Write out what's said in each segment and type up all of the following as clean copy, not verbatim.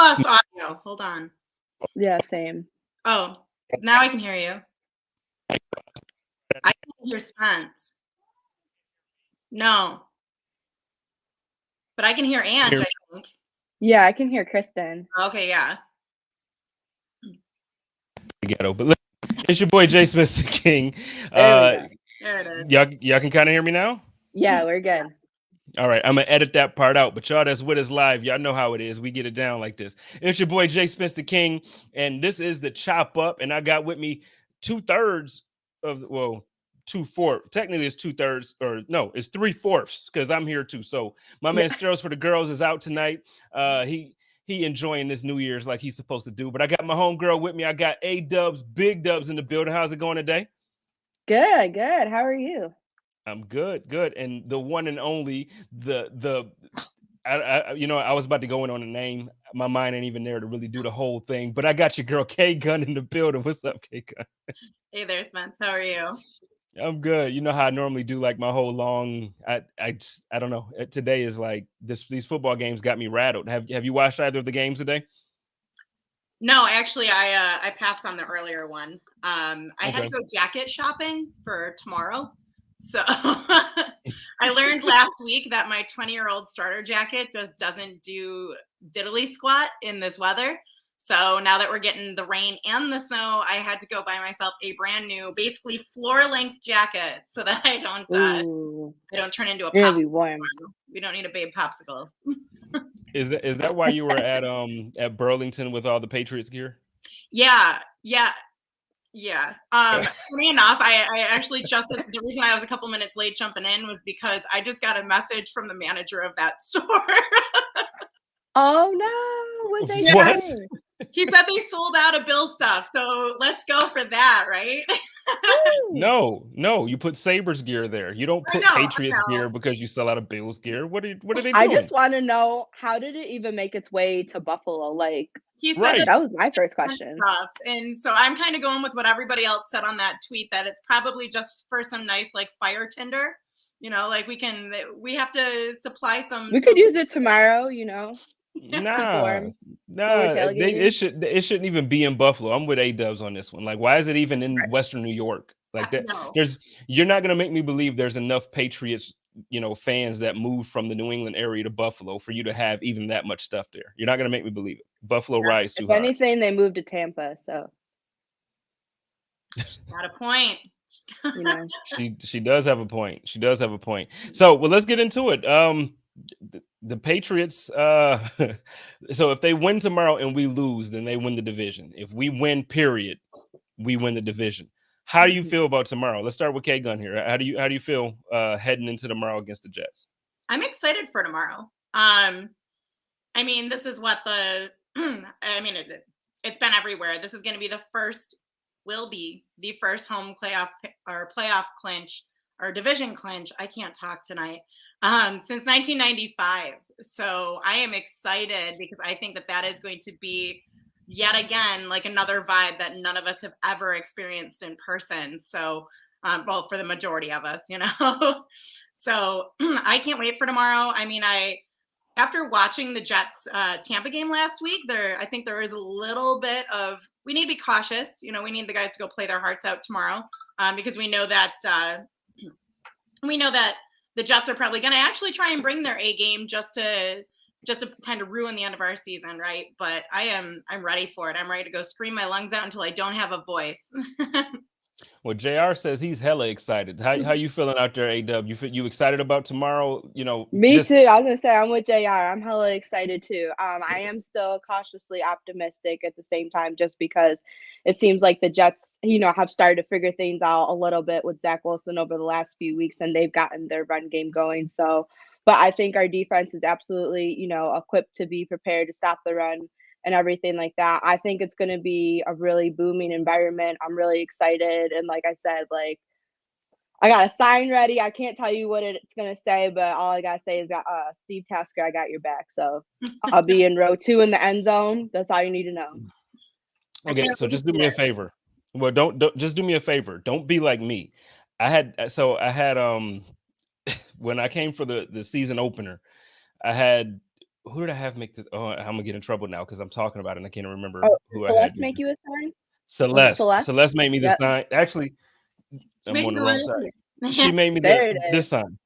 lost audio. Hold on. Yeah, same. Oh, now I can hear you. I can hear Spence. No. But I can hear Ange, I think. Yeah, I can hear Kristen. Okay, yeah. Ghetto, but it's your boy Jay Smith the King. There it is. Y'all can kind of hear me now? Yeah, we're good. All right, I'm gonna edit that part out, but y'all that's with us live, y'all know how it is. We get it down like this. It's your boy Jay Smith the King, and this is the Chop Up, and I got with me 2/3 of 2/4. Technically, it's 2/3, or no, it's 3/4 because I'm here too. So my man Steros for the Girls is out tonight. He enjoying this New Year's like he's supposed to do. But I got my homegirl with me. I got A-Dubs, Big Dubs in the building. How's it going today? Good. How are you? I'm good. And the one and only, I was about to go in on a name. My mind ain't even there to really do the whole thing, but I got your girl K Gun in the building. What's up, K Gun? Hey there, Spence. How are you? I'm good. You know how I normally do like my whole long. I don't know. Today is like this. These football games got me rattled. Have you watched either of the games today? No, actually, I passed on the earlier one. I had to go jacket shopping for tomorrow. So I learned last week that my 20-year-old starter jacket just doesn't do diddly squat in this weather. So now that we're getting the rain and the snow, I had to go buy myself a brand new, basically floor-length jacket so that I don't turn into a popsicle. Really warm. We don't need a babe popsicle. Is that why you were at Burlington with all the Patriots gear? Yeah. Funny enough, I actually the reason I was a couple minutes late jumping in was because I just got a message from the manager of that store. Oh no, what they doing? He said they sold out of Bill stuff, so let's go for that, right? No, you put Sabres gear there. You don't put Patriots gear because you sell out of Bills gear. What are they doing? I just want to know, how did it even make its way to Buffalo? Like, he said that was my first question. And so I'm kind of going with what everybody else said on that tweet, that it's probably just for some nice like fire tinder. You know, like we have to supply some. We could use it tomorrow, you know. Nah. It shouldn't even be in Buffalo. I'm with A-Dubs on this one. Like, why is it even in Western New York? Like that, you're not gonna make me believe there's enough Patriots, fans that moved from the New England area to Buffalo for you to have even that much stuff there. You're not gonna make me believe it. Buffalo rides too hard. If anything, they moved to Tampa, so got a point. She does have a point. So, well, let's get into it. The Patriots, so if they win tomorrow and we lose, then they win the division. If we win, period, we win the division. How do you feel about tomorrow? Let's start with K-Gun here. How do you feel heading into tomorrow against the Jets? I'm excited for tomorrow. I mean, this is what it's been everywhere. This is going to be the first home playoff clinch or division clinch. I can't talk tonight. Since 1995. So I am excited because I think that is going to be yet again like another vibe that none of us have ever experienced in person. So, for the majority of us, So I can't wait for tomorrow. I mean, after watching the Jets Tampa game last week, I think there is a little bit of, we need to be cautious. We need the guys to go play their hearts out tomorrow because we know that the Jets are probably going to actually try and bring their A game just to kind of ruin the end of our season, right? But I'm ready for it. I'm ready to go scream my lungs out until I don't have a voice. Well, JR says he's hella excited. How you feeling out there, A-Dub? You excited about tomorrow? Me too. I was gonna say I'm with JR. I'm hella excited too. I am still cautiously optimistic at the same time, just because it seems like the Jets, have started to figure things out a little bit with Zach Wilson over the last few weeks, and they've gotten their run game going. So, but I think our defense is absolutely, equipped to be prepared to stop the run and everything like that. I think it's going to be a really booming environment. I'm really excited. And like I said, like, I got a sign ready. I can't tell you what it's going to say, but all I got to say is that Steve Tasker, I got your back. So I'll be in row 2 in the end zone. That's all you need to know. Okay, so just do me a favor. Well, don't just do me a favor. Don't be like me. I had when I came for the season opener, I had who did I have make this? Oh, I'm gonna get in trouble now because I'm talking about it and I can't remember Oh, did who I had Celeste make make you this. a sign? Was it Celeste. Celeste? Celeste made me the Yep. sign. Actually, She I'm made on the you wrong a side. lady. She made me There it this is. sign.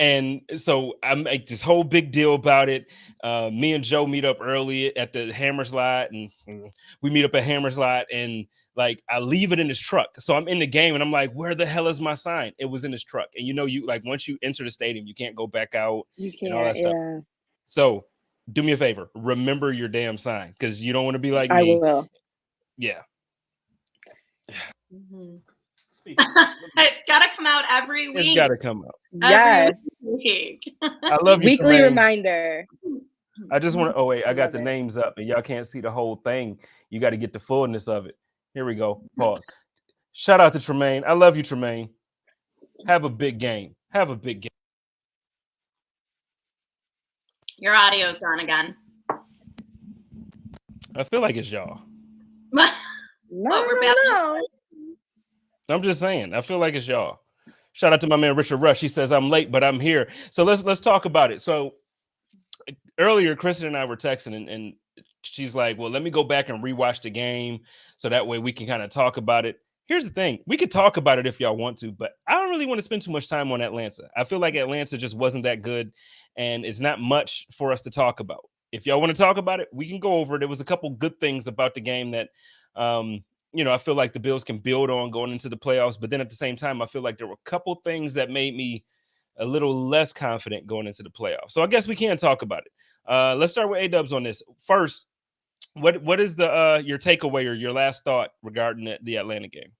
And so I make this whole big deal about it. Me and Joe meet up early at the Hammerslide, and we meet up at Hammerslide, and like I leave it in his truck. So I'm in the game, and I'm like, "Where the hell is my sign?" It was in his truck, and you like once you enter the stadium, you can't go back out You and all can't, that stuff. yeah. So do me a favor, remember your damn sign because you don't want to be like I me. will. Yeah. Mhm. Speaking of, It's got to come out every it's week. got to come out. Every Yes. week. I love you, Weekly Tremaine. reminder. I just want to. Oh wait, I I got love the it. names up, and y'all can't see the whole thing. You got to get the fullness of it. Here we go. Pause. Shout out to Tremaine. I love you, Tremaine. Have a big game. Have a big game. Your audio's gone again. I feel like it's y'all. No, we're no. I'm just saying. I feel like it's y'all. Shout out to my man Richard Rush. He says I'm late, but I'm here. So let's talk about it. So earlier, Kristen and I were texting, and she's like, "Well, let me go back and rewatch the game, so that way we can kind of talk about it." Here's the thing: we could talk about it if y'all want to, but I don't really want to spend too much time on Atlanta. I feel like Atlanta just wasn't that good, and it's not much for us to talk about. If y'all want to talk about it, we can go over it. There was a couple good things about the game that, I feel like the Bills can build on going into the playoffs. But then at the same time, I feel like there were a couple things that made me a little less confident going into the playoffs. So I guess we can talk about it. Let's start with A-Dubs on this. First, what is the your takeaway or your last thought regarding the Atlanta game?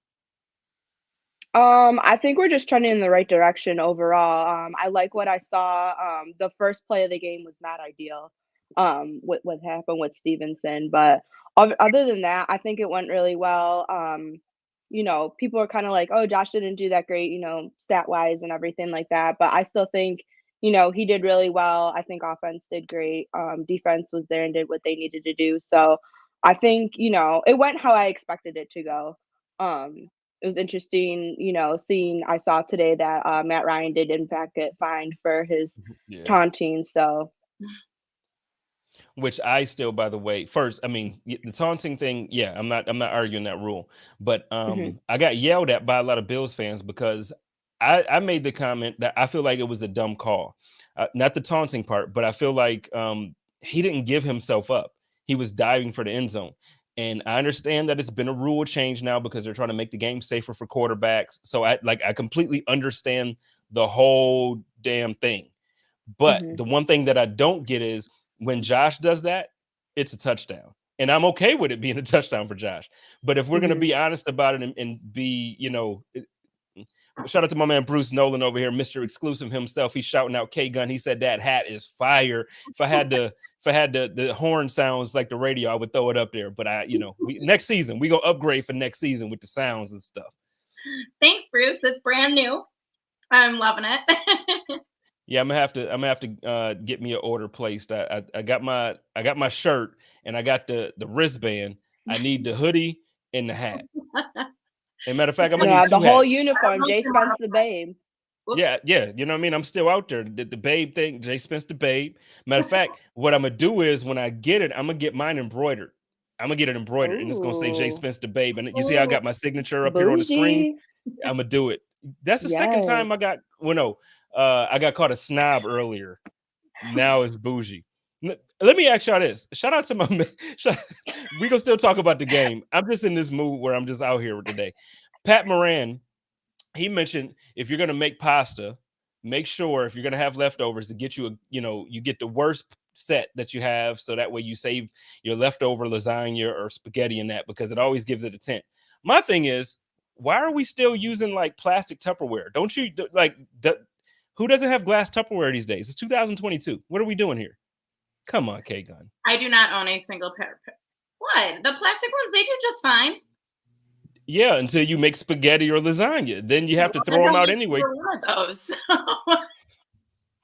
I think we're just trending in the right direction overall. I like what I saw. The first play of the game was not ideal. With what happened with Stevenson, but other than that, I think it went really well. People are kind of like, "Oh, Josh didn't do that great," stat wise and everything like that. But I still think, he did really well. I think offense did great. Defense was there and did what they needed to do. So I think, it went how I expected it to go. It was interesting, seeing I saw today that Matt Ryan did in fact get fined for his Yeah. taunting. So Which I still, by the way, first, I mean, the taunting thing, yeah, I'm not arguing that rule. But mhm, I got yelled at by a lot of Bills fans because I made the comment that I feel like it was a dumb call. Not the taunting part, but I feel like he didn't give himself up. He was diving for the end zone. And I understand that it's been a rule change now because they're trying to make the game safer for quarterbacks. So I completely understand the whole damn thing. But mhm, the one thing that I don't get is when Josh does that, it's a touchdown. And I'm okay with it being a touchdown for Josh. But if we're going to mhm. be honest about it and be, shout out to my man Bruce Nolan over here, Mr. Exclusive himself. He's shouting out K Gun. He said that hat is fire. If I had the horn sounds like the radio, I would throw it up there. But next season, we go upgrade for next season with the sounds and stuff. Thanks, Bruce. It's brand new. I'm loving it. Yeah, I'm gonna have to get me an order placed. I got my shirt and I got the wristband. I need the hoodie and the hat. And matter of fact, I'm gonna need The two whole hats. uniform, Jay Spence the Babe. Yeah, you know what I mean? I'm still out there. The Babe thing, Jay Spence the Babe. Matter of fact, what I'm gonna do is when I get it, I'm gonna get mine embroidered. I'm gonna get it embroidered and it's gonna say Jay Ooh, Spence the Babe. And you see how I got my signature up here on the screen? bougie. I'm gonna do it. That's the second Yes. time I got I got called a snob earlier. Now it's bougie. Let me ask y'all this. Shout out to my man. We gonna still talk about the game. I'm just in this mood where I'm just out here today. Pat Moran, he mentioned if you're gonna make pasta, make sure if you're gonna have leftovers to get you get the worst set that you have, so that way you save your leftover lasagna or spaghetti in that because it always gives it a tint. My thing is, why are we still using like plastic Tupperware? Don't you like? Who doesn't have glass Tupperware these days? It's 2022. What are we doing here? Come on, K Gun. I do not own a single pair. What? The plastic ones, they do just fine. Yeah, until you make spaghetti or lasagna. Then you have to Well, throw then them don't out make anyway. either one of those.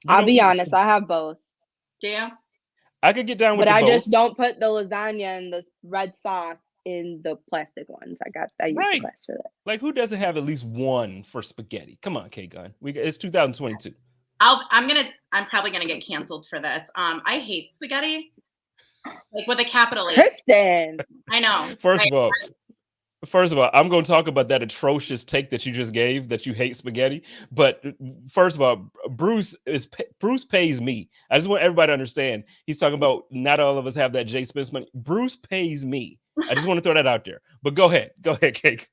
I'll be honest, I have both. Do you? I could get down with But I both. just don't put the lasagna and the red sauce in the plastic ones. I use the glass for that. Like who doesn't have at least one for spaghetti? Come on, K Gun. It's 2022. I'm probably gonna get canceled for this. I hate spaghetti, like with a capital H. Kristen. I know. First of all, I'm going to talk about that atrocious take that you just gave that you hate spaghetti. But first of all, Bruce pays me. I just want everybody to understand. He's talking about not all of us have that Jay Spence money. Bruce pays me. I just want to throw that out there. But go ahead, Kate.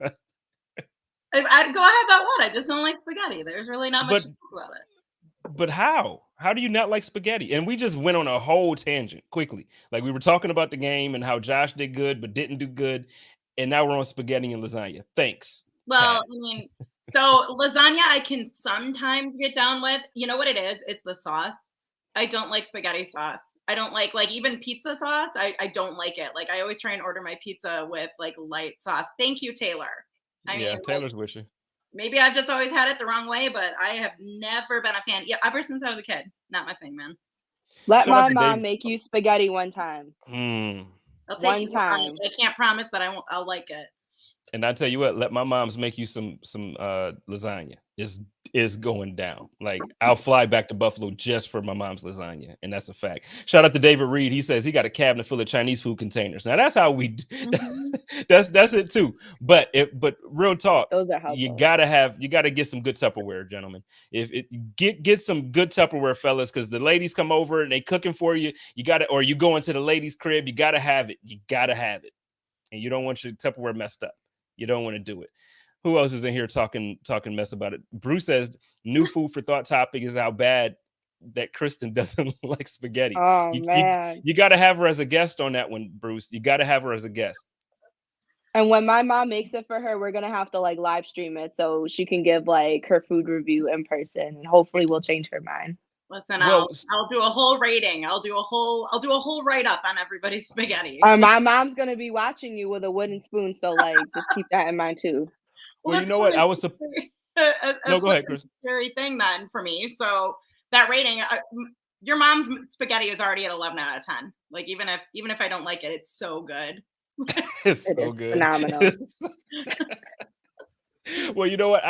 I'd go ahead about what? I just don't like spaghetti. There's really not much to talk about it. But how? How do you not like spaghetti? And we just went on a whole tangent quickly. Like we were talking about the game and how Josh did good but didn't do good. And now we're on spaghetti and lasagna. Thanks. Well, Pat. I mean, so lasagna I can sometimes get down with. You know what it is? It's the sauce. I don't like spaghetti sauce. I don't like even pizza sauce. I don't like it. Like I always try and order my pizza with like light sauce. Thank you, Taylor. I mean, Taylor's with you. Maybe I've just always had it the wrong way, but I have never been a fan. Yeah, ever since I was a kid. Not my thing, man. Let my mom make you spaghetti one time. I'll take one time. I can't promise that I'll like it. And I tell you what, let my moms make you some lasagna. Is going down. Like I'll fly back to Buffalo just for my mom's lasagna, and that's a fact. Shout out to David Reed. He says he got a cabinet full of Chinese food containers. Now that's how we. That's it too. But real talk, those are helpful. You gotta get some good Tupperware, gentlemen. If it get some good Tupperware, fellas, because the ladies come over and they cooking for you. You gotta, or you go into the ladies' crib. You gotta have it. You gotta have it, and you don't want your Tupperware messed up. You don't want to do it. Who else is in here talking mess about it? Bruce says new food for thought topic is how bad that Kristen doesn't like spaghetti. Oh man, you got to have her as a guest on that one, Bruce. You got to have her as a guest. And when my mom makes it for her, we're gonna have to like live stream it so she can give like her food review in person, and hopefully we'll change her mind. Listen, I'll do a whole rating. I'll do a whole write up on everybody's spaghetti. My mom's gonna be watching you with a wooden spoon, so like just keep that in mind too. Well, you know what? I was no, go ahead, Chris. Scary thing then for me. So that rating, your mom's spaghetti is already at 11 out of 10. Like even if I don't like it, it's so good. It's so good, phenomenal. Well, you know what?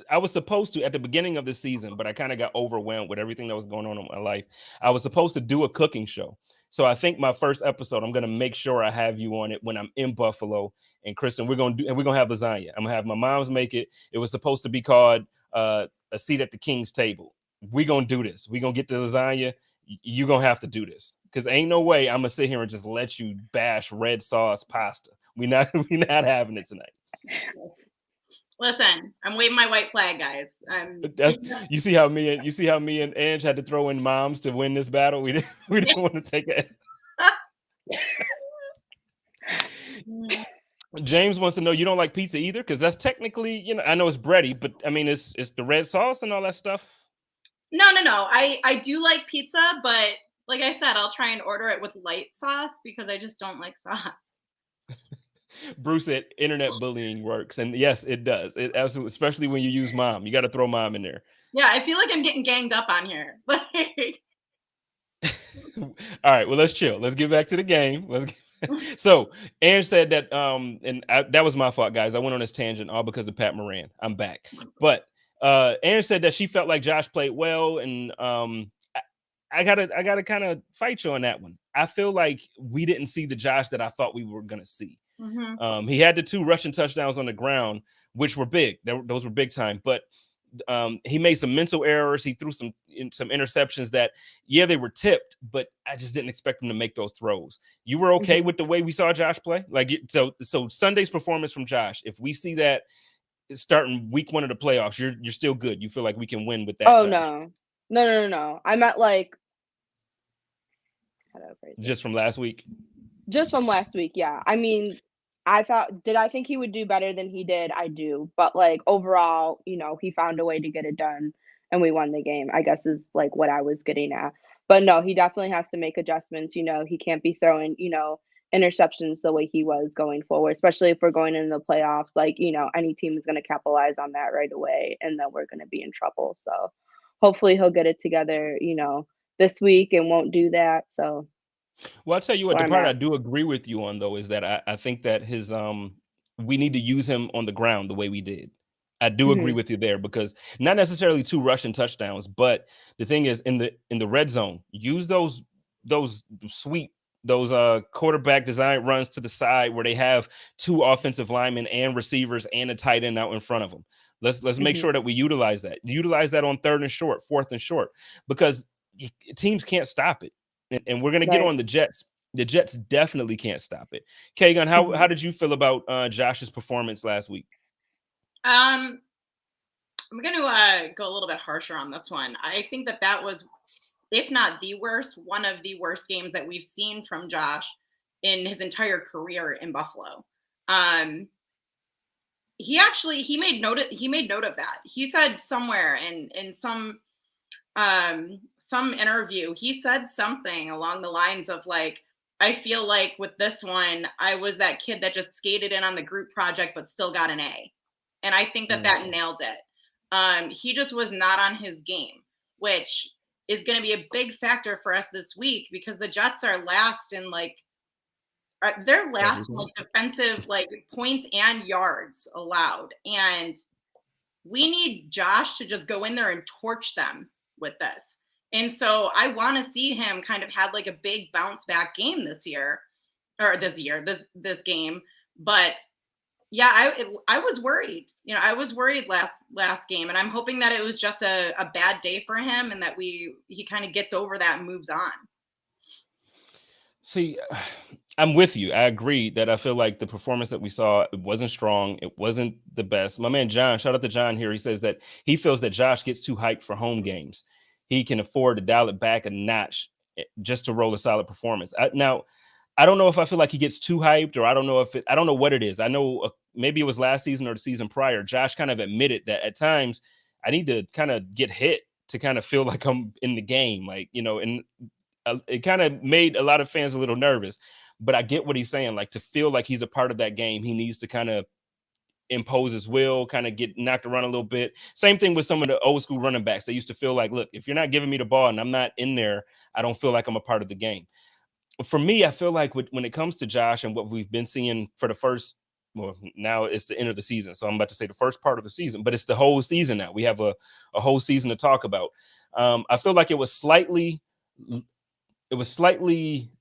I was supposed to at the beginning of the season, but I kind of got overwhelmed with everything that was going on in my life. I was supposed to do a cooking show. So I think my first episode, I'm going to make sure I have you on it when I'm in Buffalo. And Kristen, we're going to have lasagna. I'm going to have my mom's make it. It was supposed to be called A Seat at the King's Table. We're going to do this. We're going to get the lasagna. You're going to have to do this because ain't no way I'm going to sit here and just let you bash red sauce pasta. We're not having it tonight. Listen, I'm waving my white flag, guys. You see how me and Ange had to throw in moms to win this battle. We didn't want to take it. James wants to know you don't like pizza either, because that's technically, I know it's bready, but I mean it's the red sauce and all that stuff. No. I do like pizza, but like I said, I'll try and order it with light sauce because I just don't like sauce. Bruce said internet bullying works, and yes, it does. It absolutely, especially when you use mom. You got to throw mom in there. Yeah, I feel like I'm getting ganged up on here. All right, well, let's chill. Let's get back to the game. So Ange said that, that was my fault, guys. I went on this tangent all because of Pat Moran. I'm back, but Ange said that she felt like Josh played well, and I gotta kind of fight you on that one. I feel like we didn't see the Josh that I thought we were gonna see. Mm-hmm. He had the 2 rushing touchdowns on the ground, which were big. Those were big time. But he made some mental errors. He threw some interceptions that, they were tipped, but I just didn't expect him to make those throws. You were okay with the way we saw Josh play? Like, so Sunday's performance from Josh, if we see that starting week 1 of the playoffs, you're still good. You feel like we can win with that? Oh, Josh. No. I'm at like just from last week. Just from last week, yeah. I mean, I think he would do better than he did? I do. But like overall, he found a way to get it done and we won the game, I guess is like what I was getting at. But no, he definitely has to make adjustments. He can't be throwing, interceptions the way he was going forward, especially if we're going into the playoffs. Like, any team is going to capitalize on that right away and then we're going to be in trouble. So hopefully he'll get it together, this week and won't do that. So. Well, I'll tell you what, the part I do agree with you on, though, is that I think that his we need to use him on the ground the way we did. I do agree Mhm. with you there because not necessarily 2 rushing touchdowns, but the thing is in the red zone, use those sweep those quarterback design runs to the side where they have 2 offensive linemen and receivers and a tight end out in front of them. Let's make Mhm. sure that we utilize that. Utilize that on 3rd and short, 4th and short, because teams can't stop it. And we're gonna get Right. on the Jets. The Jets definitely can't stop it. Kagan, how Mhm. did you feel about Josh's performance last week? Um, I'm going to go a little bit harsher on this one. I think that was, if not the worst, one of the worst games that we've seen from Josh in his entire career in Buffalo. Um, he made note of that. He said somewhere in some interview, he said something along the lines of like, I feel like with this one, I was that kid that just skated in on the group project but still got an A. And I think that nailed it. He just was not on his game, which is going to be a big factor for us this week because the Jets are last in like they're last in Everything. like defensive like points and yards allowed. And we need Josh to just go in there and torch them with this. And so I want to see him kind of have like a big bounce back game this game. But yeah, I was worried. You know, I was worried last game, and I'm hoping that it was just a bad day for him, and that he kind of gets over that and moves on. See, I'm with you. I agree that I feel like the performance that we saw, it wasn't strong. It wasn't the best. My man John, shout out to John here. He says that he feels that Josh gets too hyped for home games. He can afford to dial it back a notch just to roll a solid performance. Now, I don't know if I feel like he gets too hyped, or I don't know what it is. I know maybe it was last season or the season prior. Josh kind of admitted that at times I need to kind of get hit to kind of feel like I'm in the game, like, and it kind of made a lot of fans a little nervous, but I get what he's saying. Like, to feel like he's a part of that game, he needs to kind of impose his will, kind of get knocked around a little bit. Same thing with some of the old school running backs. They used to feel like, look, if you're not giving me the ball and I'm not in there, I don't feel like I'm a part of the game. For me, I feel like when it comes to Josh and what we've been seeing for the first, well, now it's the end of the season. So I'm about to say the first part of the season, but it's the whole season now. We have a whole season to talk about. I feel like it was slightly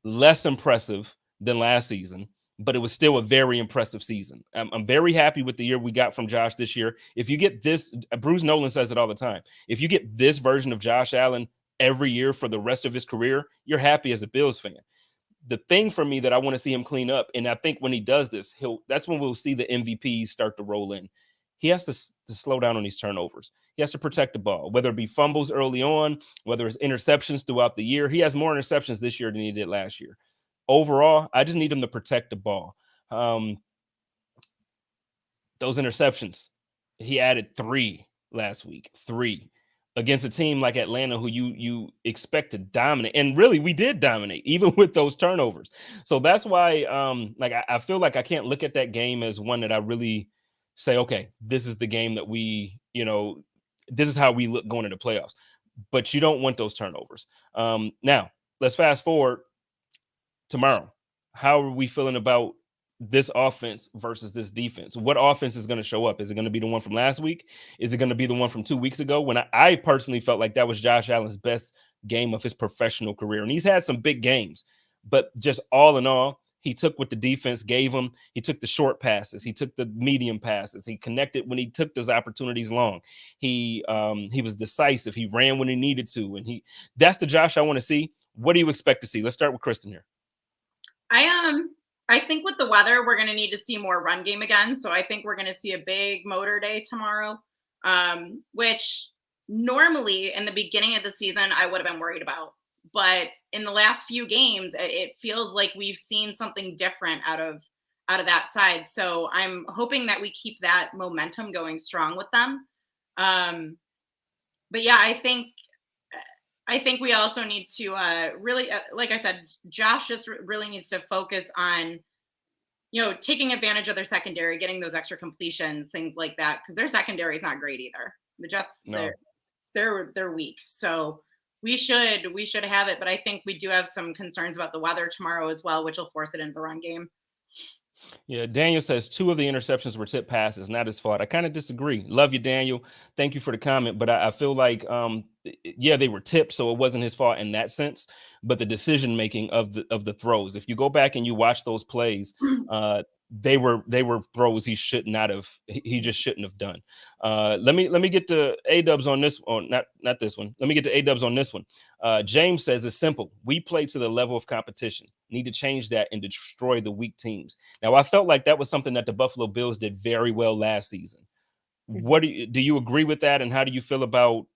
less impressive than last season, but it was still a very impressive season. I'm very happy with the year we got from Josh this year. If you get this, Bruce Nolan says it all the time. If you get this version of Josh Allen every year for the rest of his career, you're happy as a Bills fan. The thing for me that I want to see him clean up, and I think when he does this, that's when we'll see the MVPs start to roll in. He has to slow down on these turnovers. He has to protect the ball, whether it be fumbles early on, whether it's interceptions throughout the year. He has more interceptions this year than he did last year. Overall, I just need him to protect the ball. Those interceptions, he added 3 last week, 3 against a team like Atlanta, who you expect to dominate, and really we did dominate even with those turnovers. So that's why, like I feel like I can't look at that game as one that I really say, okay, this is the game that this is how we look going into playoffs. But you don't want those turnovers. Now let's fast forward tomorrow. How are we feeling about this offense versus this defense? What offense is going to show up? Is it going to be the one from last week? Is it going to be the one from 2 weeks ago when I personally felt like that was Josh Allen's best game of his professional career? And he's had some big games, but just all in all, he took what the defense gave him. He took the short passes. He took the medium passes. He connected when he took those opportunities long. He was decisive. He ran when he needed to. And that's the Josh I want to see. What do you expect to see? Let's start with Kristen here. I think with the weather, we're going to need to see more run game again. So I think we're going to see a big motor day tomorrow, which normally in the beginning of the season I would have been worried about. But in the last few games, it feels like we've seen something different out of that side. So I'm hoping that we keep that momentum going strong with them. But yeah, I think we also need to really, like I said, Josh just really needs to focus on, taking advantage of their secondary, getting those extra completions, things like that, because their secondary is not great either. The Jets, No. they're weak, so we should have it. But I think we do have some concerns about the weather tomorrow as well, which will force it into the run game. Yeah, Daniel says 2 of the interceptions were tip passes, not his fault. I kind of disagree. Love you, Daniel. Thank you for the comment, but I feel like, yeah, they were tipped, so it wasn't his fault in that sense. But the decision making of the throws, if you go back and you watch those plays, they were throws he should not have. He just shouldn't have done. Let me get to A Dubs on this, or not this one. Let me get to A Dubs on this one. James says it's simple. We play to the level of competition. Need to change that and destroy the weak teams. Now, I felt like that was something that the Buffalo Bills did very well last season. What do you agree with that? And how do you feel about,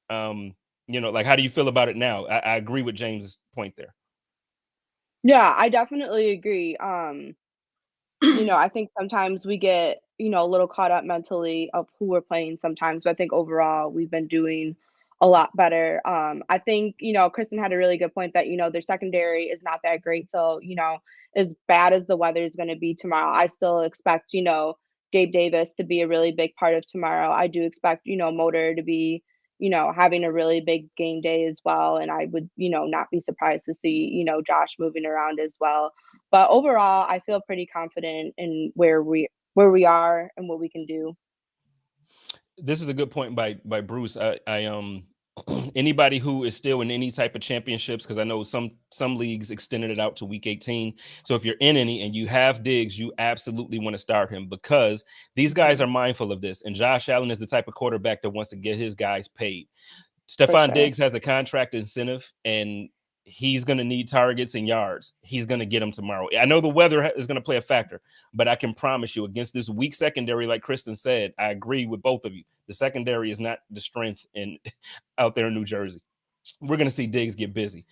like, how do you feel about it now? I agree with James's point there. Yeah, I definitely agree. I think sometimes we get, a little caught up mentally of who we're playing sometimes, but I think overall we've been doing a lot better. I think, Kristen had a really good point that, their secondary is not that great. So, as bad as the weather is going to be tomorrow, I still expect, Gabe Davis to be a really big part of tomorrow. I do expect, Motor to be, having a really big game day as well. And I would, not be surprised to see, Josh moving around as well. But overall, I feel pretty confident in where we are and what we can do. This is a good point by Bruce. I anybody who is still in any type of championships, because I know some leagues extended it out to week 18. So if you're in any and you have Diggs, you absolutely want to start him, because these guys are mindful of this. And Josh Allen is the type of quarterback that wants to get his guys paid. Stephon sure. Diggs has a contract incentive, and he's going to need targets and yards. He's going to get them tomorrow. I know the weather is going to play a factor, but I can promise you, against this weak secondary, like Kristen said, I agree with both of you. The secondary is not the strength out there in New Jersey. We're going to see Diggs get busy.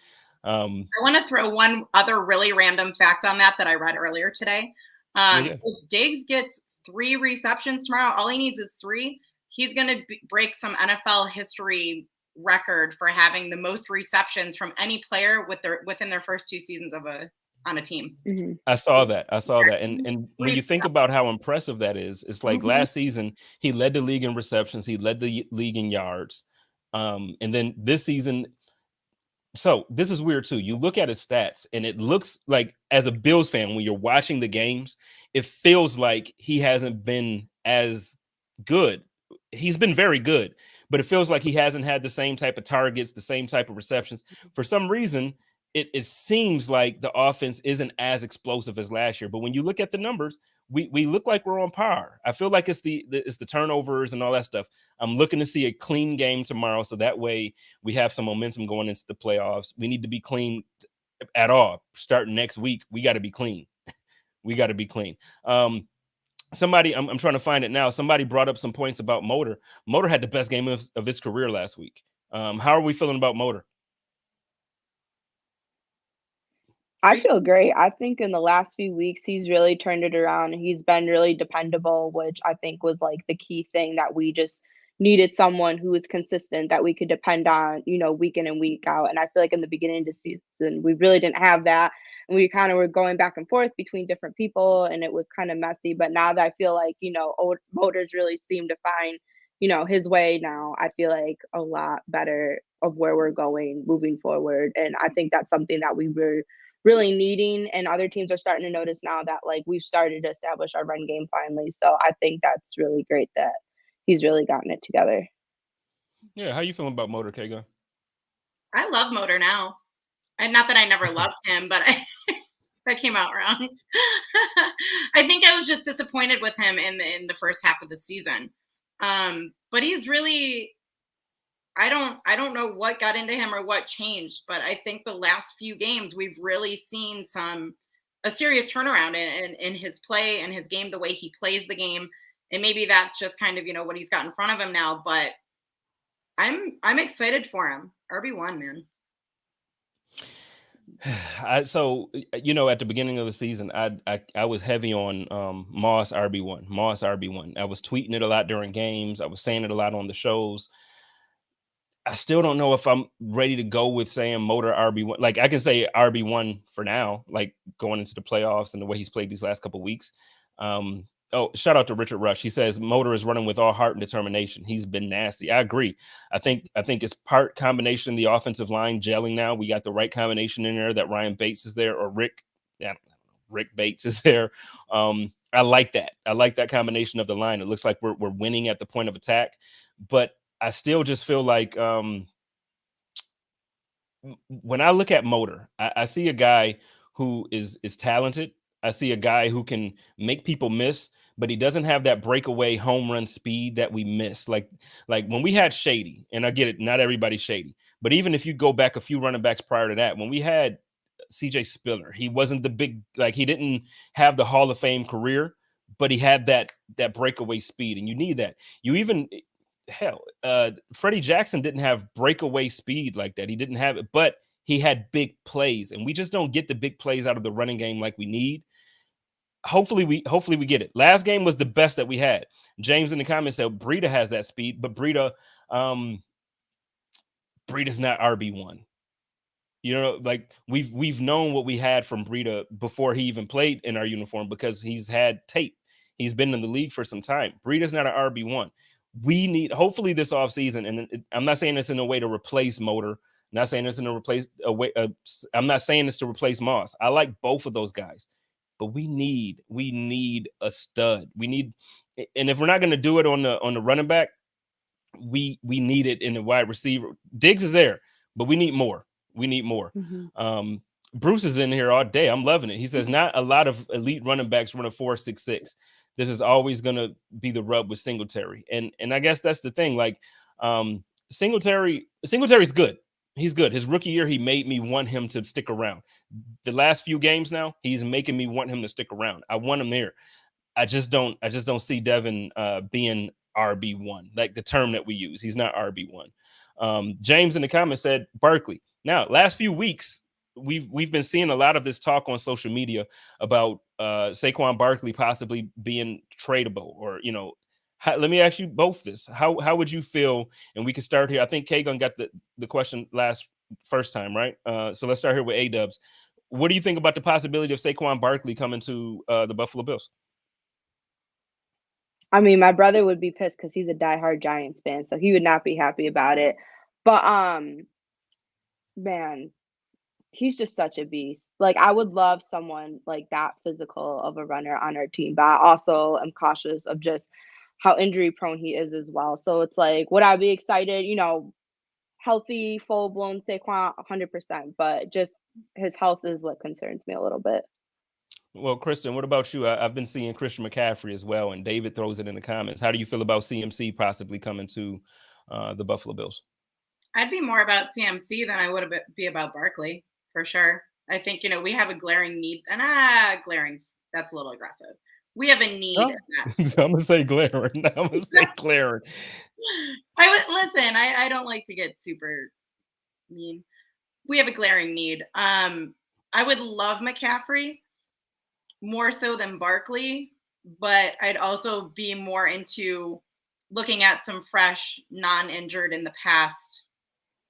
I want to throw one other really random fact on that I read earlier today. If Diggs gets 3 receptions tomorrow, all he needs is 3. He's going to break some NFL history record for having the most receptions from any player within their first 2 seasons on a team. Mm-hmm. I saw that. And when you think about how impressive that is, it's like last season he led the league in receptions, he led the league in yards. And then this season, so this is weird too. You look at his stats and it looks like, as a Bills fan, when you're watching the games, it feels like he hasn't been as good. He's been very good, but it feels like he hasn't had the same type of targets, the same type of receptions. For some reason, it seems like the offense isn't as explosive as last year. But when you look at the numbers, we look like we're on par. I feel like it's the turnovers and all that stuff. I'm looking to see a clean game tomorrow, so that way we have some momentum going into the playoffs. We need to be clean at all. Starting next week, we got to be clean. We got to be clean. Somebody, I'm trying to find it now. Somebody brought up some points about Motor. Motor had the best game of his career last week. How are we feeling about Motor? I feel great. I think in the last few weeks, he's really turned it around. He's been really dependable, which I think was like the key thing, that we just needed someone who was consistent that we could depend on, week in and week out. And I feel like in the beginning of the season, we really didn't have that. And we kind of were going back and forth between different people, and it was kind of messy. But now that I feel like, Motors really seem to find, his way now, I feel like a lot better of where we're going moving forward. And I think that's something that we were really needing, and other teams are starting to notice now that, like, we've started to establish our run game finally. So I think that's really great that he's really gotten it together. Yeah, how you feeling about Motor, Kagan? I love Motor now. And not that I never loved him, but that came out wrong. I think I was just disappointed with him in the first half of the season. But he's really, I don't know what got into him or what changed, but I think the last few games we've really seen a serious turnaround in his play and his game, the way he plays the game. And maybe that's just kind of, what he's got in front of him now, but I'm excited for him. RB1, man. So at the beginning of the season, I was heavy on Moss RB1. I was tweeting it a lot during games. I was saying it a lot on the shows. I still don't know if I'm ready to go with saying Motor RB1. Like, I can say RB1 for now, like going into the playoffs and the way he's played these last couple of weeks. Shout out to Richard Rush. He says Motor is running with all heart and determination. He's been nasty. I agree. I think it's part combination, the offensive line gelling now. We got the right combination in there, that Ryan Bates is there, or Rick Rick Bates is there. I like that. I like that combination of the line. It looks like we're winning at the point of attack, but I still just feel like when I look at Motor, I see a guy who is talented. I see a guy who can make people miss, but he doesn't have that breakaway home run speed that we miss. Like when we had Shady, and I get it, not everybody's Shady, but even if you go back a few running backs prior to that, when we had CJ Spiller, he wasn't the big, like he didn't have the Hall of Fame career, but he had that breakaway speed, and you need that. You even hell, Freddie Jackson didn't have breakaway speed like that. He didn't have it, but he had big plays, and we just don't get the big plays out of the running game like we need. Hopefully we get it. Last game was the best that we had. James in the comments said Breida has that speed, but Breida's not RB1. You know, like we've known what we had from Breida before he even played in our uniform because he's had tape. He's been in the league for some time. Breida's not an RB1. We need, hopefully this offseason, and I'm not saying this in a way to replace Motor. I'm not saying this in a replace a way. I'm not saying this to replace Moss. I like both of those guys, but we need a stud. We need, and if we're not going to do it on the running back, we need it in the wide receiver. Diggs is there, but we need more. We need more. Mm-hmm. Bruce is in here all day. I'm loving it. He says not a lot of elite running backs run a 4.66. This is always going to be the rub with Singletary. And I guess that's the thing. Like Singletary's good. He's good. His rookie year, he made me want him to stick around. The last few games now, he's making me want him to stick around. I want him there. I just don't see Devin being RB1, like the term that we use. He's not RB1. James in the comments said Barkley. Now, last few weeks, we've been seeing a lot of this talk on social media about Saquon Barkley possibly being tradable, or let me ask you both this: how would you feel? And we can start here. I think Kagan got the question first time, right? So let's start here with A-Dubs. What do you think about the possibility of Saquon Barkley coming to the Buffalo Bills? I mean, my brother would be pissed because he's a diehard Giants fan, so he would not be happy about it. But man, he's just such a beast. Like, I would love someone like that physical of a runner on our team, but I also am cautious of just how injury prone he is as well. So it's like, would I be excited? Healthy, full blown Saquon, 100%. But just his health is what concerns me a little bit. Well, Kristen, what about you? I've been seeing Christian McCaffrey as well, and David throws it in the comments. How do you feel about CMC possibly coming to the Buffalo Bills? I'd be more about CMC than I would be about Barkley, for sure. I think, we have a glaring need, and that's a little aggressive. We have a need. Oh. I'm going to say glaring. I don't like to get super mean. We have a glaring need. I would love McCaffrey more so than Barkley, but I'd also be more into looking at some fresh, non-injured in the past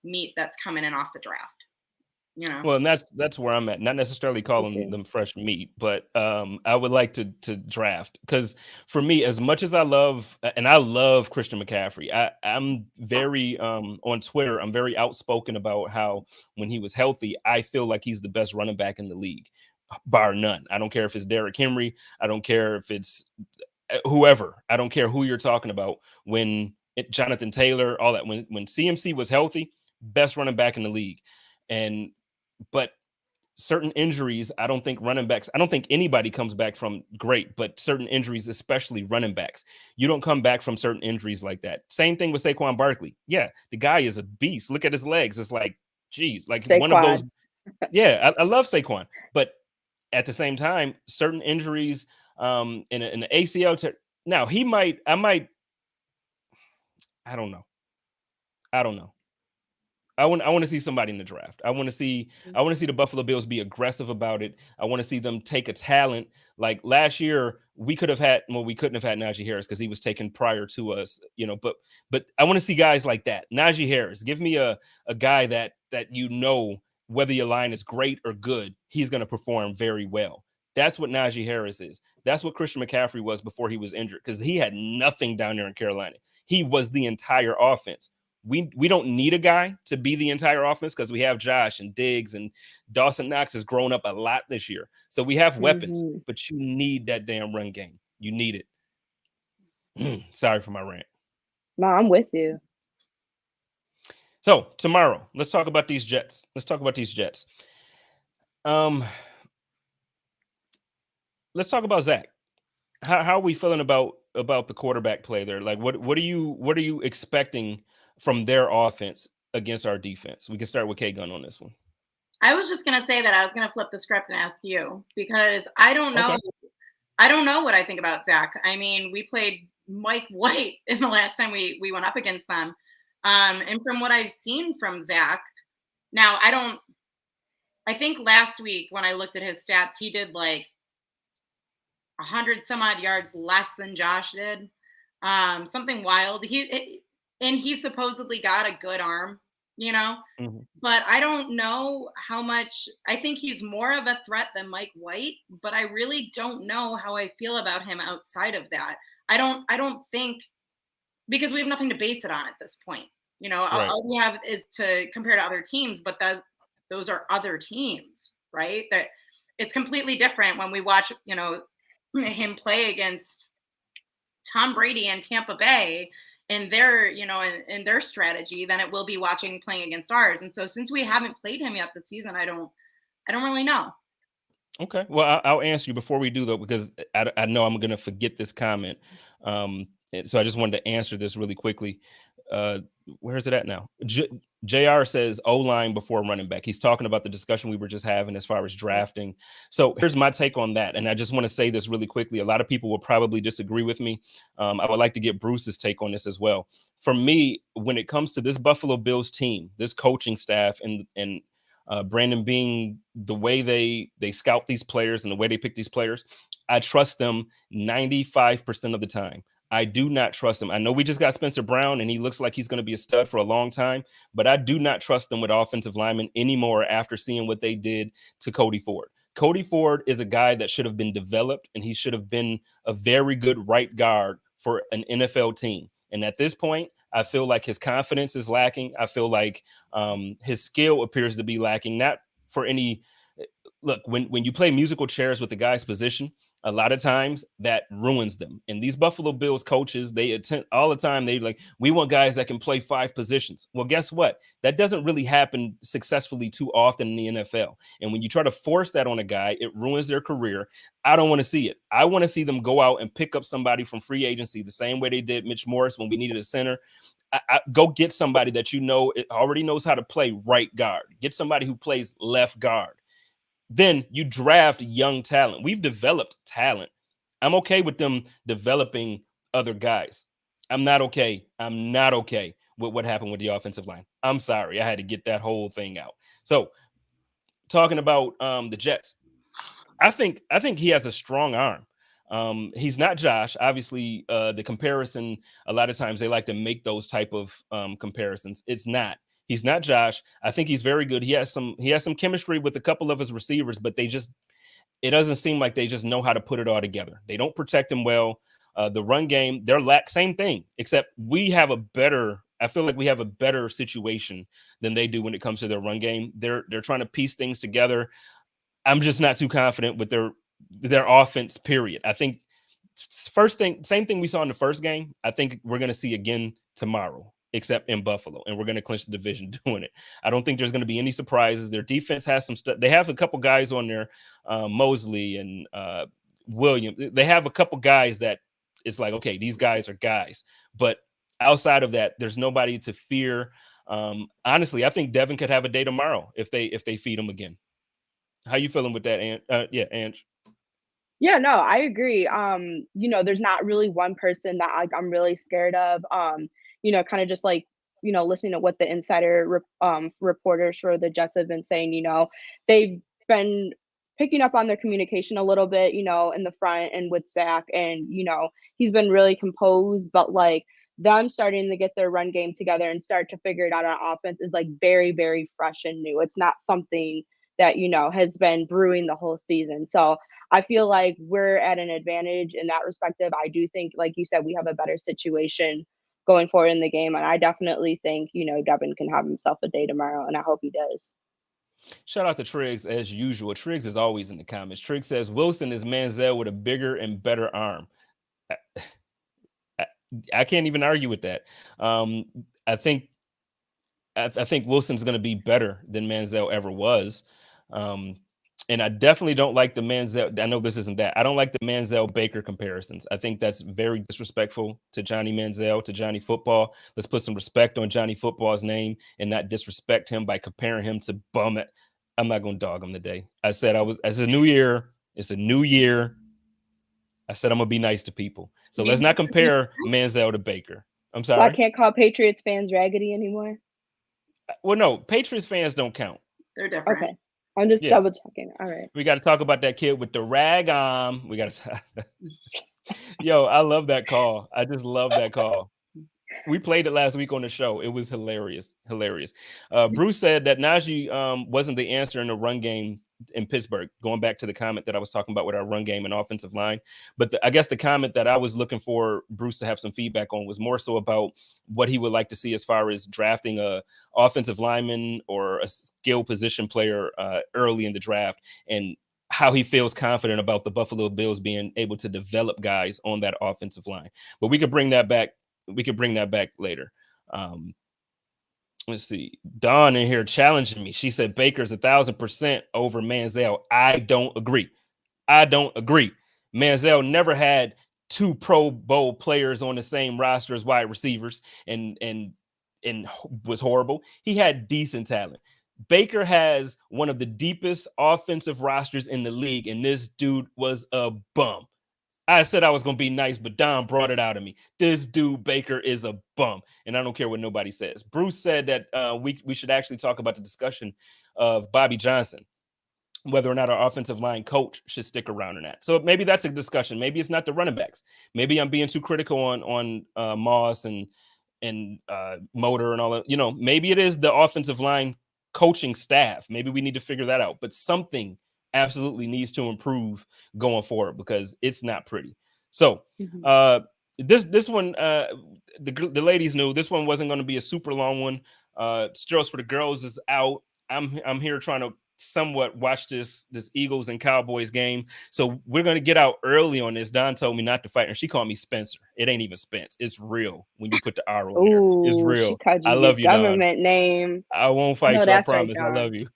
meat that's coming in off the draft. Well, and that's where I'm at. Not necessarily calling them fresh meat, but I would like to draft, because for me, as much as I love Christian McCaffrey, I'm very on Twitter, I'm very outspoken about how when he was healthy, I feel like he's the best running back in the league, bar none. I don't care if it's Derrick Henry. I don't care if it's whoever. I don't care who you're talking about. Jonathan Taylor, all that. When CMC was healthy, best running back in the league. But certain injuries, I don't think anybody comes back from great, but certain injuries, especially running backs, you don't come back from certain injuries like that. Same thing with Saquon Barkley. Yeah, the guy is a beast. Look at his legs. It's like, geez, like Saquon. One of those. Yeah, I love Saquon, but at the same time, certain injuries in an ACL. Now I don't know. I want to see somebody in the draft. I want to see the Buffalo Bills be aggressive about it. I want to see them take a talent. Like last year, we couldn't have had Najee Harris because he was taken prior to us, but I want to see guys like that. Najee Harris, give me a guy that whether your line is great or good, he's going to perform very well. That's what Najee Harris is. That's what Christian McCaffrey was before he was injured, because he had nothing down there in Carolina. He was the entire offense. We don't need a guy to be the entire offense because we have Josh and Diggs, and Dawson Knox has grown up a lot this year. So we have weapons, but you need that damn run game. You need it. Sorry for my rant. No, I'm with you. So tomorrow, let's talk about these Jets. Let's talk about Zach. How are we feeling about the quarterback play there? Like, what are you expecting from their offense against our defense? We can start with K-Gun on this one. I was just gonna say that I was gonna flip the script and ask you, because I don't know. Okay. I don't know what I think about Zach. I mean, we played Mike White in the last time we went up against them. And from what I've seen from Zach, now I think last week when I looked at his stats, he did like 100 some odd yards less than Josh did. Something wild. He supposedly got a good arm, but I don't know how much. I think he's more of a threat than Mike White, but I really don't know how I feel about him outside of that. I don't think, because we have nothing to base it on at this point. Right. All we have is to compare to other teams, but those are other teams, right? That it's completely different when we watch, him play against Tom Brady and Tampa Bay in their, in their strategy than it will be playing against ours. And so since we haven't played him yet this season, I don't really know. Okay. Well, I'll answer you before we do, though, because I know I'm going to forget this comment. So I just wanted to answer this really quickly. Where is it at now? JR says O-line before running back. He's talking about the discussion we were just having as far as drafting. So here's my take on that. And I just want to say this really quickly. A lot of people will probably disagree with me. I would like to get Bruce's take on this as well. For me, when it comes to this Buffalo Bills team, this coaching staff, and Brandon Beane, the way they scout these players and the way they pick these players, I trust them 95% of the time. I do not trust him. I know we just got Spencer Brown, and he looks like he's going to be a stud for a long time, but I do not trust them with offensive linemen anymore after seeing what they did to Cody Ford. Cody Ford is a guy that should have been developed, and he should have been a very good right guard for an NFL team. And at this point, I feel like his confidence is lacking. I feel like his skill appears to be lacking, not for any – look, when you play musical chairs with the guy's position, a lot of times that ruins them. And these Buffalo Bills coaches, they attend all the time. They like, we want guys that can play 5 positions. Well, guess what? That doesn't really happen successfully too often in the NFL. And when you try to force that on a guy, it ruins their career. I don't want to see it. I want to see them go out and pick up somebody from free agency the same way they did Mitch Morris when we needed a center. Go get somebody that it already knows how to play right guard. Get somebody who plays left guard. Then you draft young talent. We've developed talent. I'm okay with them developing other guys. I'm not okay with what happened with the offensive line. I'm sorry. I had to get that whole thing out. So talking about the Jets, I think he has a strong arm. He's not Josh. Obviously, the comparison, a lot of times they like to make those type of comparisons. It's not. He's not Josh. I think he's very good. He has some chemistry with a couple of his receivers, but it doesn't seem like they just know how to put it all together. They don't protect him well. The run game, same thing, except I feel like we have a better situation than they do when it comes to their run game. They're trying to piece things together. I'm just not too confident with their offense, period. I think same thing we saw in the first game, I think we're going to see again tomorrow, except in Buffalo, and we're going to clinch the division doing it. I don't think there's going to be any surprises. Their defense has some stuff. They have a couple guys on there, Mosley and William. They have a couple guys that it's like, okay, these guys are guys. But outside of that, there's nobody to fear. Honestly, I think Devin could have a day tomorrow if they feed him again. How you feeling with that, Ange? Yeah, no, I agree. There's not really one person that I'm really scared of. Kind of just like, listening to what the insider reporters for the Jets have been saying, they've been picking up on their communication a little bit, in the front and with Zach, and, he's been really composed, but like them starting to get their run game together and start to figure it out on offense is like very, very fresh and new. It's not something that, has been brewing the whole season. So I feel like we're at an advantage in that perspective. I do think, like you said, we have a better situation going forward in the game. And I definitely think, Devin can have himself a day tomorrow, and I hope he does. Shout out to Triggs as usual. Triggs is always in the comments. Triggs says Wilson is Manziel with a bigger and better arm. I can't even argue with that. I think Wilson's going to be better than Manziel ever was. And I definitely don't like the Manziel. I know this isn't that. I don't like the Manziel Baker comparisons. I think that's very disrespectful to Johnny Manziel, to Johnny Football. Let's put some respect on Johnny Football's name and not disrespect him by comparing him to bum it. I'm not going to dog him today. I said it's a new year. It's a new year. I said I'm going to be nice to people. So let's not compare Manziel to Baker. I'm sorry. So I can't call Patriots fans raggedy anymore? Well, no, Patriots fans don't count. They're different. Okay. I'm just double checking. All right. We got to talk about that kid with the rag on. We got to. Yo, I love that call. I just love that call. We played it last week on the show. It was hilarious. Bruce said that Najee wasn't the answer in the run game in Pittsburgh, going back to the comment that I was talking about with our run game and offensive line. But I guess the comment that I was looking for Bruce to have some feedback on was more so about what he would like to see as far as drafting a offensive lineman or a skill position player early in the draft, and how he feels confident about the Buffalo Bills being able to develop guys on that offensive line. But we could bring that back. We could bring that back later. Let's see. Dawn in here challenging me. She said Baker's 1,000% over Manziel. I don't agree. Manziel never had two Pro Bowl players on the same roster as wide receivers and was horrible. He had decent talent. Baker has one of the deepest offensive rosters in the league, and this dude was a bum. I said I was going to be nice, but Don brought it out of me. This dude, Baker, is a bum, and I don't care what nobody says. Bruce said that we should actually talk about the discussion of Bobby Johnson, whether or not our offensive line coach should stick around or not. So maybe that's a discussion. Maybe it's not the running backs. Maybe I'm being too critical on Moss and Motor and all that. Maybe it is the offensive line coaching staff. Maybe we need to figure that out. But something absolutely needs to improve going forward, because it's not pretty. So this one, the ladies knew this one wasn't going to be a super long one. Steroids for the girls is out. I'm here trying to somewhat watch this Eagles and Cowboys game. So we're going to get out early on this. Don told me not to fight, and she called me Spencer. It ain't even Spence. It's real when you put the R on there. It's real. I love you, government Don. Name. I won't fight you. I promise. Right, I love you.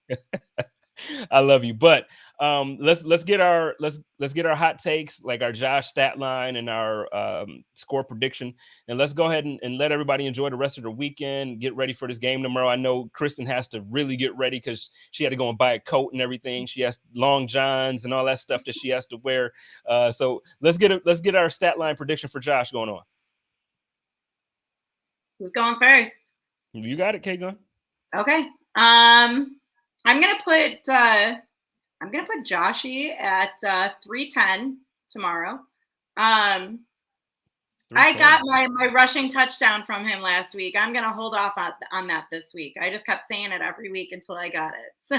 I love you. But let's get our hot takes, like our Josh stat line and our score prediction, and let's go ahead and let everybody enjoy the rest of the weekend. Get ready for this game tomorrow. I know Kristen has to really get ready because she had to go and buy a coat and everything. She has long johns and all that stuff that she has to wear. So let's get our stat line prediction for Josh going on. Who's going first? You got it, K-Gun. Okay. I'm gonna put Joshy at 310 tomorrow. I got my rushing touchdown from him last week. I'm gonna hold off on that this week. I just kept saying it every week until I got it. So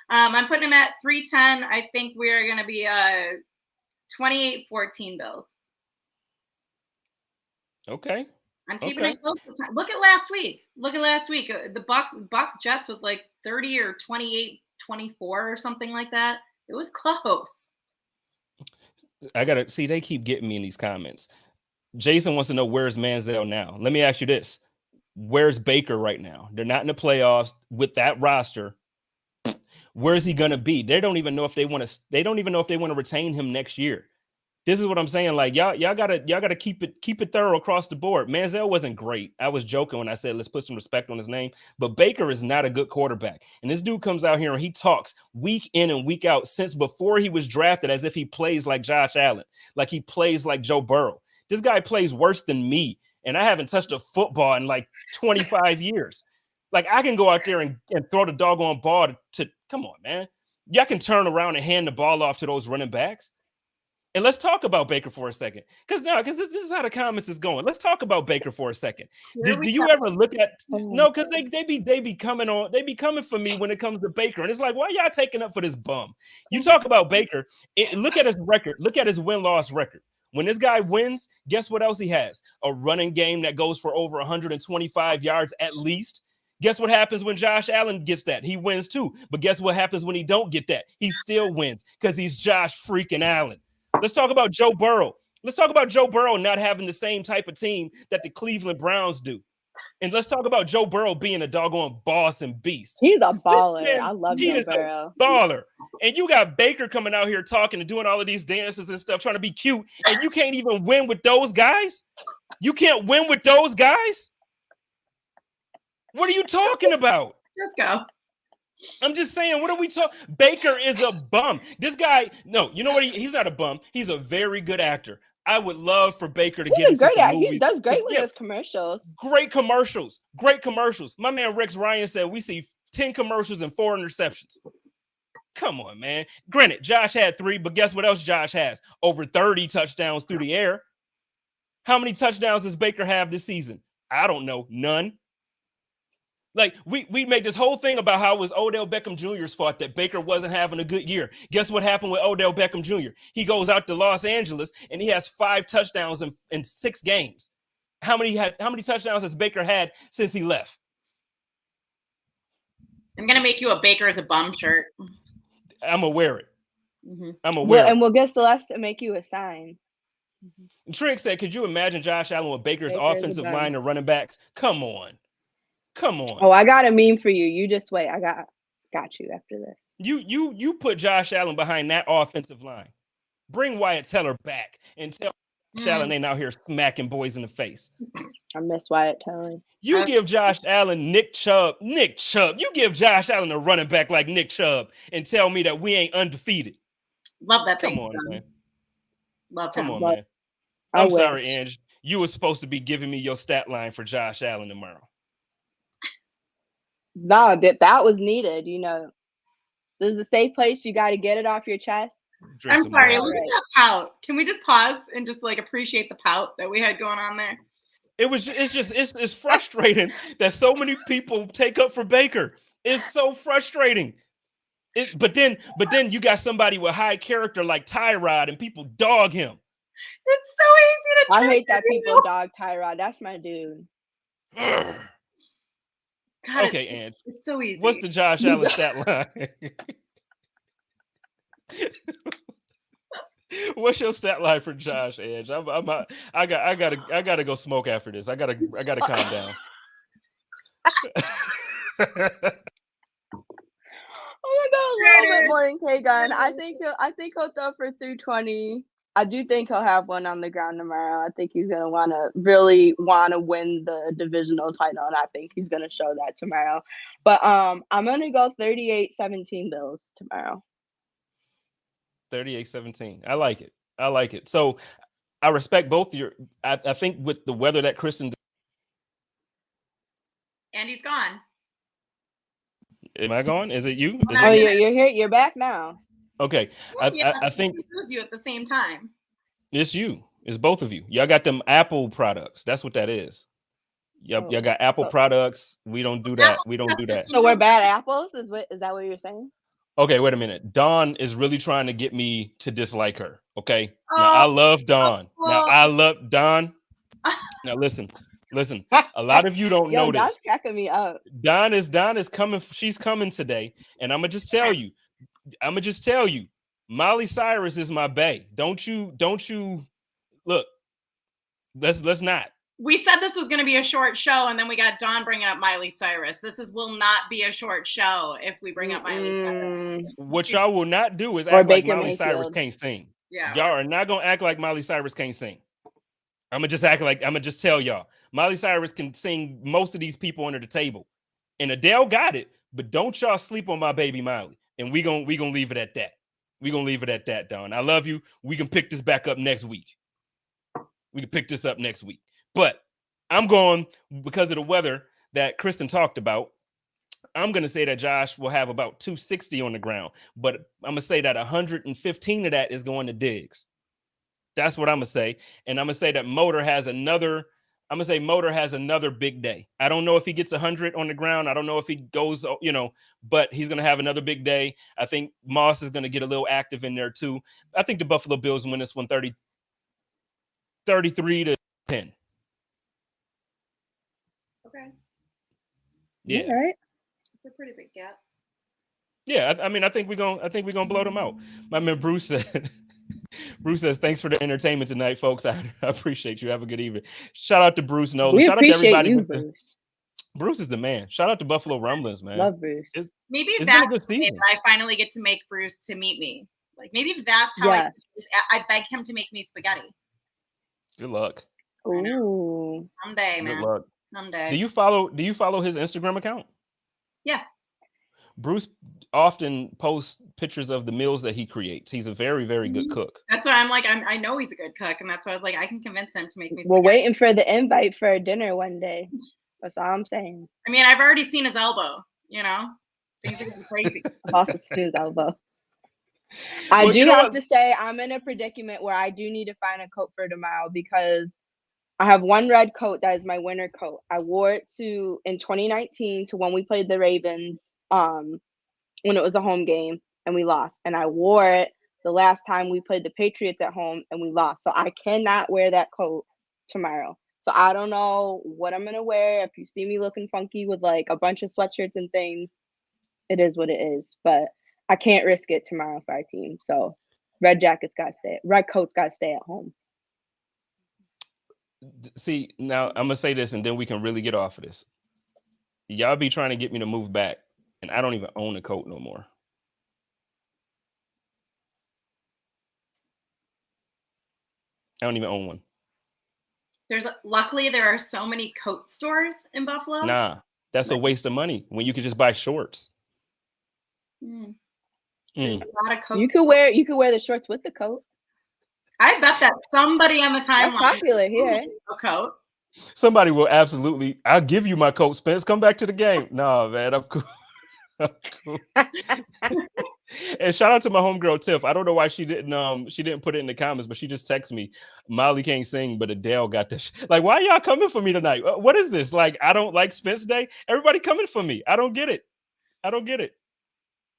I'm putting him at 310. I think we're gonna be 28-14 Bills. Okay. I'm keeping it close this time. Look at last week. The Bucks Jets was like 30 or 28-24 or something like that. It was close. I gotta see. They keep getting me in these comments. Jason wants to know, where's Manziel now? Let me ask you this: where's Baker right now? They're not in the playoffs with that roster. Where is he gonna be? They don't even know if they want to. They don't even know if they want to retain him next year. This is what I'm saying. Like y'all gotta keep it thorough across the board. Manziel wasn't great. I was joking when I said let's put some respect on his name. But Baker is not a good quarterback. And this dude comes out here and he talks week in and week out since before he was drafted as if he plays like Josh Allen, like he plays like Joe Burrow. This guy plays worse than me, and I haven't touched a football in like 25 years. Like I can go out there and throw the doggone ball to come on, man. Y'all can turn around and hand the ball off to those running backs. And let's talk about Baker for a second, because this is how the comments is going. Let's talk about Baker for a second. Do you ever look at because they be coming for me when it comes to Baker, and it's like, why y'all taking up for this bum? You talk about Baker, look at his record, look at his win-loss record. When this guy wins, guess what else he has? A running game that goes for over 125 yards at least. Guess what happens when Josh Allen gets that? He wins too. But guess what happens when he don't get that? He still wins because he's Josh freaking Allen. Let's talk about Joe Burrow. Let's talk about Joe Burrow not having the same type of team that the Cleveland Browns do. And let's talk about Joe Burrow being a doggone boss and beast. He's a baller. Man, I love he Joe is Burrow. a baller. And you got Baker coming out here talking and doing all of these dances and stuff, trying to be cute. And you can't even win with those guys? You can't win with those guys? What are you talking about? Just go. I'm just saying, what are we talking? Baker is a bum. This guy, no, you know what? He's not a bum. He's a very good actor. I would love for Baker to get into some movies. He does great with his commercials. Great commercials. Great commercials. My man Rex Ryan said we see 10 commercials and 4 interceptions. Come on, man. Granted, Josh had 3, but guess what else Josh has? Over 30 touchdowns through the air. How many touchdowns does Baker have this season? I don't know. None. Like, we make this whole thing about how it was Odell Beckham Jr.'s fault that Baker wasn't having a good year. Guess what happened with Odell Beckham Jr.? He goes out to Los Angeles and he has 5 touchdowns in 6 games. How many touchdowns has Baker had since he left? I'm gonna make you a Baker is a bum shirt. I'm gonna wear it. Mm-hmm. I'm gonna wear it. And we'll get Celeste to make you a sign. Trick said, could you imagine Josh Allen with Baker's offensive line and running backs? Come on. Oh, I got a meme for you. You just wait. I got you after this. You put Josh Allen behind that offensive line. Bring Wyatt Teller back and tell Josh Allen ain't out here smacking boys in the face. I miss Wyatt Teller. You give Josh Allen Nick Chubb. You give Josh Allen a running back like Nick Chubb and tell me that we ain't undefeated. Love that. Come on, man. Love Come him. on, man. I'm sorry, Ange. You were supposed to be giving me your stat line for Josh Allen tomorrow. No, that was needed. You know, this is a safe place. You got to get it off your chest. I'm sorry. Look at that pout. Can we just pause and just like appreciate the pout that we had going on there? It's frustrating that so many people take up for Baker. It's so frustrating. But then you got somebody with high character like Tyrod and people dog him. It's so easy to. I hate that people dog Tyrod. That's my dude. God, okay, Ange. It's so easy. What's the Josh Allen stat line? What's your stat line for Josh, Ange? I gotta go smoke after this. I gotta calm down. Oh my God, a little bit more than K-Gun. I think he'll throw for 320. I do think he'll have one on the ground tomorrow. I think he's gonna really want to win the divisional title, and I think he's gonna show that tomorrow. But I'm gonna go 38-17 Bills tomorrow. 38-17. I like it. So I respect both your. I think with the weather that Kristen. And he's gone. Am I gone? Is it you? You're here. You're back now. Okay. I think it was you at the same time. It's you. It's both of you. Y'all got them Apple products. That's what that is. Y'all got Apple products. We don't do that. We don't do that. So we're bad apples? Is that what you're saying? Okay, wait a minute. Dawn is really trying to get me to dislike her. Okay. Now I love Dawn. Now I love Dawn. Now listen. A lot of you don't know this. Dawn's cracking me up. Dawn is coming. She's coming today, and I'm gonna just tell you. Miley Cyrus is my bae. Don't you look. Let's not. We said this was going to be a short show, and then we got Dawn bringing up Miley Cyrus. Will not be a short show if we bring up Miley Cyrus. What y'all will not do is act like Miley Cyrus can't sing. Yeah. Y'all are not gonna act like Miley Cyrus can't sing. I'm gonna just tell y'all. Miley Cyrus can sing most of these people under the table. And Adele got it, but don't y'all sleep on my baby Miley. And we gonna leave it at that. We're going to leave it at that, Dawn. I love you. We can pick this back up next week. But I'm going, because of the weather that Kristen talked about, I'm going to say that Josh will have about 260 on the ground. But I'm going to say that 115 of that is going to Diggs. That's what I'm going to say. And I'm going to say that Motor has another big day. I don't know if he gets 100 on the ground. I don't know if he goes, but he's going to have another big day. I think Moss is going to get a little active in there too. I think the Buffalo Bills win this 130. 33-10. Okay. Yeah. All right. It's a pretty big gap. Yeah, I mean, I think we're gonna blow them out. My man Bruce said, Bruce says, "Thanks for the entertainment tonight, folks. I appreciate you. Have a good evening." Shout out to Bruce Nolan. We Shout out to appreciate everybody. you, Bruce. Bruce is the man. Shout out to Buffalo Rumblings, man. Love Bruce. Maybe It's that's been a good the day season. that I finally get to make Bruce to meet me. Like maybe that's how Yeah. I beg him to make me spaghetti. Good luck. Ooh. Someday, Good man. luck. Someday. Do you follow his Instagram account? Yeah. Bruce often posts pictures of the meals that he creates. He's a very, very good cook. That's why I'm like, I know he's a good cook, and that's why I was like, I can convince him to make me We're spaghetti. waiting for the invite for dinner one day. That's all I'm saying. I mean, I've already seen his elbow, you know? Things are getting crazy. I've also seen his elbow. I Well, do you know have what? to say I'm in a predicament where I do need to find a coat for tomorrow because I have one red coat that is my winter coat. I wore it in 2019 to when we played the Ravens, when it was a home game and we lost. And I wore it the last time we played the Patriots at home and we lost. So I cannot wear that coat tomorrow. So I don't know what I'm gonna wear. If you see me looking funky with like a bunch of sweatshirts and things, it is what it is. But I can't risk it tomorrow for our team. So red coats gotta stay at home. See, now I'm gonna say this and then we can really get off of this. Y'all be trying to get me to move back, and I don't even own a coat no more. I don't even own one. Luckily there are so many coat stores in Buffalo. Nah, that's a waste of money when you could just buy shorts. There's a lot of coats. You could wear the shorts with the coat. I bet that somebody on the That's timeline popular here. a coat. Somebody will absolutely. I'll give you my coat, Spence. Come back to the game. No, man, I'm cool. I'm cool. And shout out to my homegirl Tiff. I don't know why she didn't put it in the comments, but she just texted me. Molly can't sing, but Adele got this. Like, why y'all coming for me tonight? What is this? Like, I don't like Spence Day. Everybody coming for me. I don't get it.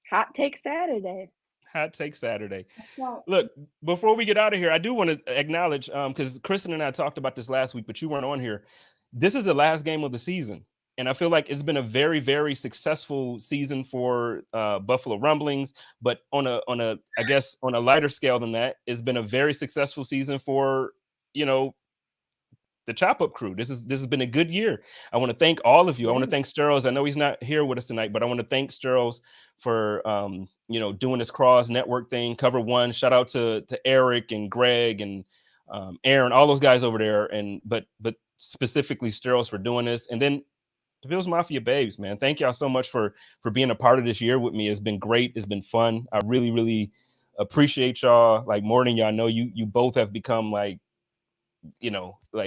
Hot take Saturday. Hot take Saturday. Look, before we get out of here, I do want to acknowledge, because Kristen and I talked about this last week, but you weren't on here. This is the last game of the season. And I feel like it's been a very, very successful season for Buffalo Rumblings. But on a lighter scale than that, it's been a very successful season for, the Chop Up crew. This has been a good year. I want to thank all of you. I want to thank Sterls. I know he's not here with us tonight, but I want to thank Sterls for doing this cross network thing. Cover One. Shout out to Eric and Greg and Aaron, all those guys over there. But specifically Sterls for doing this. And then the Bills Mafia babes, man. Thank y'all so much for being a part of this year with me. It's been great. It's been fun. I really, really appreciate y'all. Like more than y'all know. You both have become like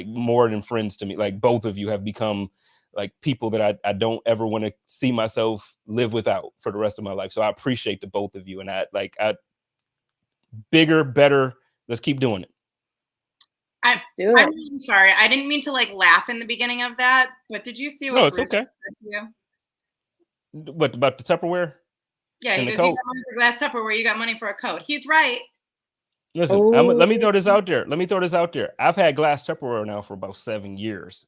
more than friends to me. Like both of you have become like people that I don't ever want to see myself live without for the rest of my life. So I appreciate the both of you. And I bigger, better. Let's keep doing it. I'm really sorry. I didn't mean to laugh in the beginning of that, but did you see what No, it's Bruce okay. said to you? What about the Tupperware? Yeah, he goes, you got money for glass Tupperware, you got money for a coat. He's right. Listen, let me throw this out there. I've had glass Tupperware now for about 7 years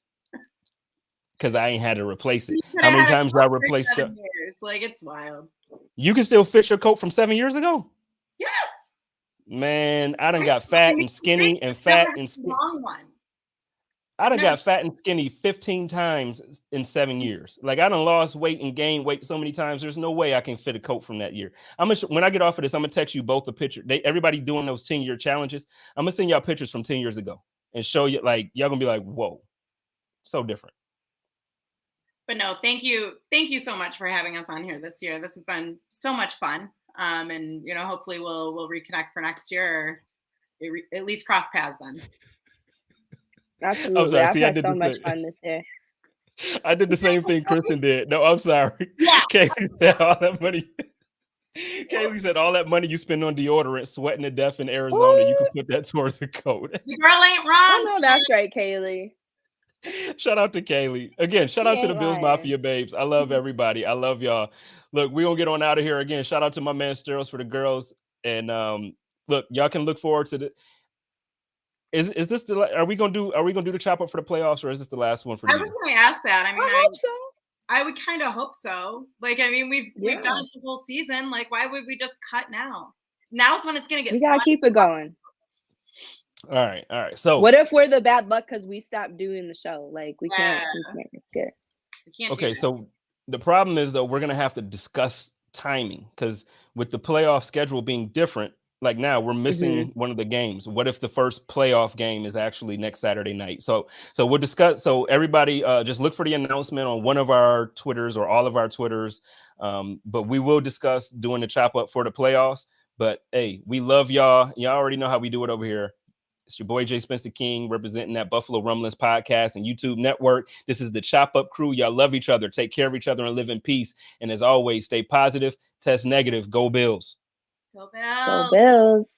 because I ain't had to replace it. How many times did I replace it? It's wild. You can still fit your coat from 7 years ago? Yes. Man, I done got fat and skinny and fat and skinny. Long one. I done got fat and skinny 15 times in 7 years. Like I done lost weight and gained weight so many times. There's no way I can fit a coat from that year. When I get off of this, I'm gonna text you both a picture. Everybody doing those 10-year challenges. I'm gonna send y'all pictures from 10 years ago and show you. Like y'all gonna be like, whoa, so different. But no, thank you so much for having us on here this year. This has been so much fun. And hopefully we'll reconnect for next year, or at least cross paths then. Absolutely. I'm sorry. I've See, had so much fun this year. I did the same thing Kristen did. No, I'm sorry. Yeah. Kaylee said all that money. Kaylee said all that money you spend on deodorant, sweating to death in Arizona, you could put that towards a coat. The girl ain't wrong. I know that's right, Kaylee. Shout out to Kaylee. Again, shout out to the Bills Mafia babes. I love everybody. I love y'all. Look, we're going to get on out of here again. Shout out to my man Sterls for the girls. And look, y'all can look forward to Is this the? Are we gonna do the chop up for the playoffs, or is this the last one for the I year? was going to ask that. I mean, I hope so. I would kind of hope so. Like, I mean, we've done Yeah. it the whole season. Like, why would we just cut now? Now's when it's going to get We gotta fun. keep it going. All right. So What if we're the bad luck because we stopped doing the show? Like we Yeah. can't risk it. We can't do okay, that. so the problem is though we're gonna have to discuss timing because with the playoff schedule being different, like now we're missing one of the games. What if the first playoff game is actually next Saturday night? So we'll discuss. So everybody, just look for the announcement on one of our Twitters or all of our Twitters. But we will discuss doing the chop up for the playoffs. But hey, we love y'all. Y'all already know how we do it over here. It's your boy Jay Spencer King representing that Buffalo Rumblings podcast and YouTube network. This is the Chop Up crew. Y'all love each other, take care of each other, and live in peace. And as always, stay positive, test negative, go Bills. Go Bills. Go Bills.